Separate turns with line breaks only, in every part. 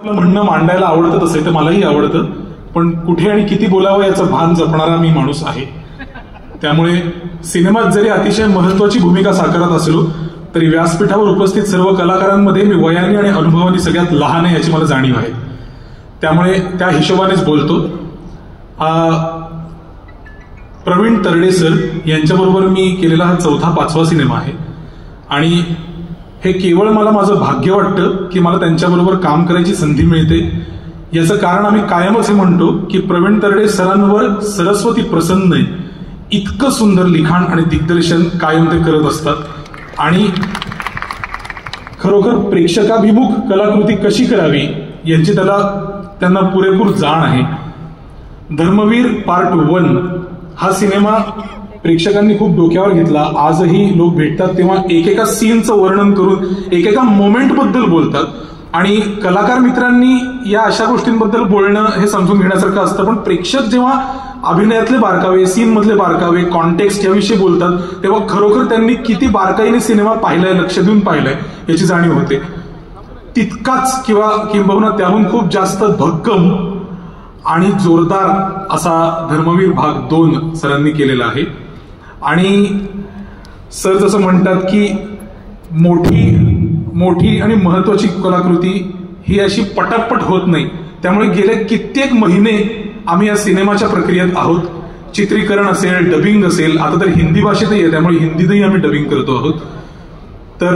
म्हणणं मांडायला आवडतं तसं तर मलाही आवडतं, पण कुठे आणि किती बोलावं याचं भान जपणारा मी माणूस आहे. त्यामुळे सिनेमात जरी अतिशय महत्वाची भूमिका साकारत असलो तरी व्यासपीठावर उपस्थित सर्व कलाकारांमध्ये मी वयाने आणि अनुभवाने सगळ्यात लहान आहे याची मला जाणीव आहे. त्यामुळे त्या हिशोबानेच बोलतो. प्रवीण तरडे सर यांच्याबरोबर मी केलेला हा 4था-5वा सिनेमा आहे आणि हे केवळ मला माझं भाग्य वाटतं की मला त्यांच्याबरोबर काम करायची संधी मिळते. याचं कारण आम्ही कायमच हे म्हणतो की प्रवीण तरडे सरांवर सरस्वती प्रसन्न आहे. इतकं सुंदर लिखाण आणि दिग्दर्शन कायम ते करत असतात आणि खरोखर प्रेक्षकाभिमुख कलाकृती कशी करावी यांची त्यांना पुरेपूर जाण आहे. धर्मवीर पार्ट 1 हा सिनेमा प्रेक्षकांनी खूप डोक्यावर घेतला. आजही लोक भेटतात तेव्हा एकेका सीनचं वर्णन करून एकेका मोमेंटबद्दल बोलतात आणि कलाकार मित्रांनी या अशा गोष्टींबद्दल बोलणं हे समजून घेण्यासारखं असतं. पण प्रेक्षक जेव्हा अभिनयातले बारकावे, सीन मधले बारकावे, कॉन्टेक्स्ट याविषयी बोलतात तेव्हा खरोखर त्यांनी किती बारकाईने सिनेमा पाहिलाय, लक्ष देऊन पाहिलाय याची जाणीव होते. तितकाच किंबहुना त्याहून खूप जास्त भक्कम आणि जोरदार असा धर्मवीर भाग 2 सरांनी केलेला आहे. आणि सर जसं म्हणतात की मोठी आणि महत्वाची कलाकृती ही अशी पटापट होत नाही. त्यामुळे गेले कित्येक महिने आम्ही या सिनेमाच्या प्रक्रियेत आहोत. चित्रीकरण असेल, डबिंग असेल, आता तर हिंदी भाषेतही आहे त्यामुळे हिंदीतही आम्ही डबिंग करतो आहोत. तर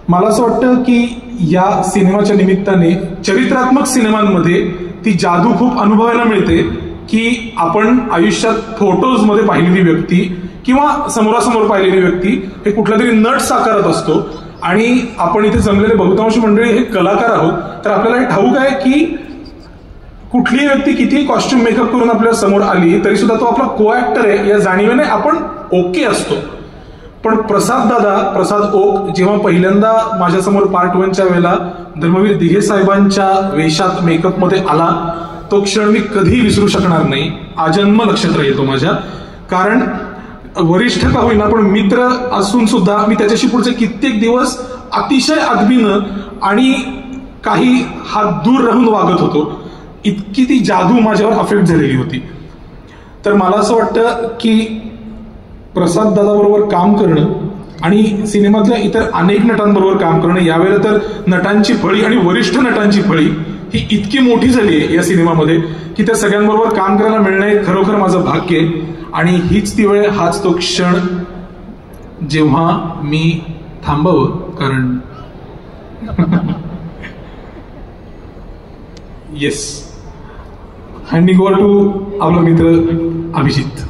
मला असं वाटतं की या सिनेमाच्या निमित्ताने चरित्रात्मक सिनेमांमध्ये ती जादू खूप अनुभवायला मिळते की आपण आयुष्यात फोटोज मध्ये पाहिलेली व्यक्ती किंवा समोरासमोर पाहिलेली व्यक्ती हे कुठला तरी नट साकारत असतो आणि आपण इथे जमलेले बहुतांश मंडळी हे कलाकार आहोत. तर आपल्याला हे ठाऊक आहे की कुठलीही व्यक्ती कितीही कॉस्ट्युम मेकअप करून आपल्या समोर आली तरी सुद्धा तो आपला को ऍक्टर आहे या जाणीवेने आपण ओके असतो. पण प्रसाद ओक जेव्हा पहिल्यांदा माझ्यासमोर पार्ट 1च्या वेळेला धर्मवीर दिघे साहेबांच्या वेशात मेकअप मध्ये आला तो क्षण मी कधी विसरू शकणार नाही. आजन्म लक्षात राहील तो माझ्या. कारण वरिष्ठ का होईना पण मित्र असून सुद्धा मी त्याच्याशी पुढचे कित्येक दिवस अतिशय आदबीनं आणि काही हात दूर राहून वागत होतो. इतकी ती जादू माझ्यावर अफेक्ट झालेली होती. तर मला असं वाटतं की प्रसाद दादाबरोबर काम करणं आणि सिनेमातल्या इतर अनेक नटांबरोबर काम करणं, यावेळेला तर नटांची फळी आणि वरिष्ठ नटांची फळी ही इतकी मोठी झाली आहे या सिनेमामध्ये की त्या सगळ्यांबरोबर काम करायला मिळणं हे खरोखर माझं भाग्य आहे. आणि हीच ती वेळ, हाच तो क्षण जेव्हा मी थांबावं. कारण येस, हँडिंग ओव्हर टू आपला मित्र अभिजित.